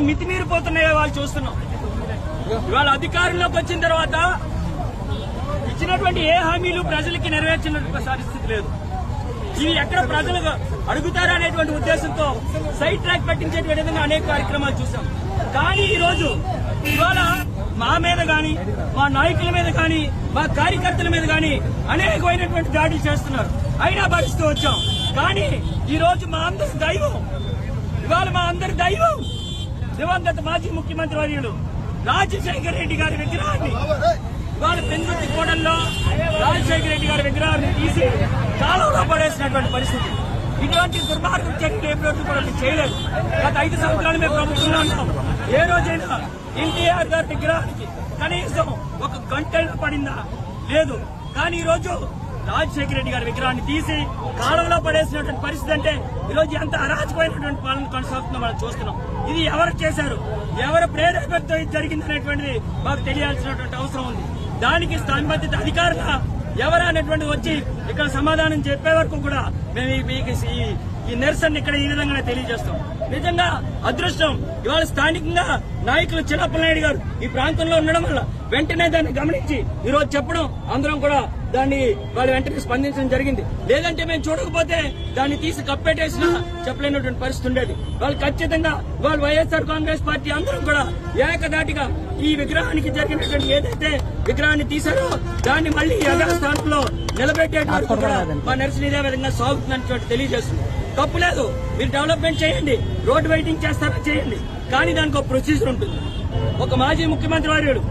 మితిమీరిపోతున్నాయో వాళ్ళు చూస్తున్నాం. ఇవాళ అధికారంలోకి వచ్చిన తర్వాత ఇచ్చినటువంటి ఏ హామీలు ప్రజలకి నెరవేర్చిన పరిస్థితి లేదు. ఇవి ఎక్కడ ప్రజలు అడుగుతారనేటువంటి ఉద్దేశంతో సైడ్ ట్రాక్ పెట్టించేటువంటి విధంగా అనేక కార్యక్రమాలు చూసాం. కానీ ఇవాళ మా మీద గాని, మా నాయకుల మీద గాని, మా కార్యకర్తల మీద గాని అనేకమైనటువంటి దాడులు చేస్తున్నారు. అయినా భరిస్తూ వచ్చాం. కానీ ఈ రోజు మా అందరి దైవం, ఇవాళ మా అందరి దైవం దివంగత మాజీ ముఖ్యమంత్రి వర్యులు రాజశేఖర రెడ్డి గారి విగ్రహాన్ని ఇవాళ పెందుర్తి కోడల్లో రాజశేఖర రెడ్డి గారి విగ్రహాన్ని తీసి కాలంలో పడేసినటువంటి పరిస్థితి. ఇటువంటి దుర్మార్గం చర్యలు ఏ రోజు కూడా చేయలేదు. గత 5 సంవత్సరాలు మేము ప్రభుత్వంలో ఉన్నాం. ఏ రోజైనా ఎన్టీఆర్ గారి విగ్రహానికి కనీసం ఒక గంట పడిందా? లేదు. కానీ ఈ రోజు రాజశేఖర రెడ్డి గారి విగ్రహాన్ని తీసి కాలంలో పడేసినటువంటి పరిస్థితి అంటే ఈరోజు ఎంత అరాచకమైనటువంటి పాలన కొనసాగుతుందో మనం చూస్తున్నాం. ఇది ఎవరు చేశారు, ఎవరు ప్రేరేపణతో జరిగిందనేటువంటిది మాకు తెలియాల్సినటువంటి అవసరం ఉంది. దానికి సంబంధిత అధికారులు ఎవరు అనేటువంటిది వచ్చి ఇక్కడ సమాధానం చెప్పే వరకు కూడా మేము ఈ నిరసన ఇక్కడ ఈ విధంగానే తెలియజేస్తాం. నిజంగా అదృష్టం ఇవాళ స్థానికంగా నాయకులు చిన్నప్పలనాయుడు గారు ఈ ప్రాంతంలో ఉండడం వల్ల వెంటనే దాన్ని గమనించి ఈ రోజు చెప్పడం, అందరం కూడా దాన్ని వాళ్ళు వెంటనే స్పందించడం జరిగింది. లేదంటే మేము చూడకపోతే దాన్ని తీసి కప్పెట్టేసినా చెప్పలేనటువంటి పరిస్థితి ఉండేది. వాళ్ళు ఖచ్చితంగా వాళ్ళు వైఎస్ఆర్ కాంగ్రెస్ పార్టీ అందరం కూడా ఏకదాటిగా ఈ విగ్రహానికి జరిగినటువంటి ఏదైతే విగ్రహాన్ని తీశారో దాన్ని మళ్లీ యథాస్థానంలో నిలబెట్టేటువంటి కూడా మా నిరసన ఇదే విధంగా సాగుతున్నటువంటి తెలియజేస్తుంది. తప్పు లేదు, మీరు డెవలప్మెంట్ చేయండి, రోడ్ వెయిటింగ్ చేస్తారా చేయండి, కానీ దానికి ఒక ప్రొసీజర్ ఉంటుంది. ఒక మాజీ ముఖ్యమంత్రి వర్యుడు,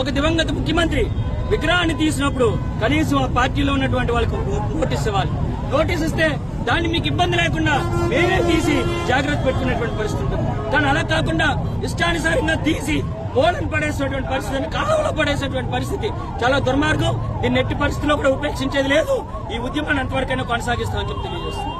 ఒక దివంగత ముఖ్యమంత్రి విగ్రహాన్ని తీసినప్పుడు కనీసం ఆ పార్టీలో ఉన్నటువంటి వాళ్ళకు నోటీస్ ఇవ్వాలి. నోటీస్ ఇస్తే దాన్ని మీకు ఇబ్బంది లేకుండా మేమే తీసి జాగ్రత్త పెట్టుకునేటువంటి పరిస్థితి ఉంటుంది. కానీ అలా కాకుండా ఇష్టానుసారంగా తీసి పోలను పడేసేటువంటి పరిస్థితి, కాలంలో పడేసేటువంటి పరిస్థితి చాలా దుర్మార్గం. దీన్ని ఎట్టి పరిస్థితుల్లో కూడా ఉపేక్షించేది లేదు. ఈ ఉద్యమాన్ని ఎంతవరకైనా కొనసాగిస్తామని చెప్పి తెలియజేస్తుంది.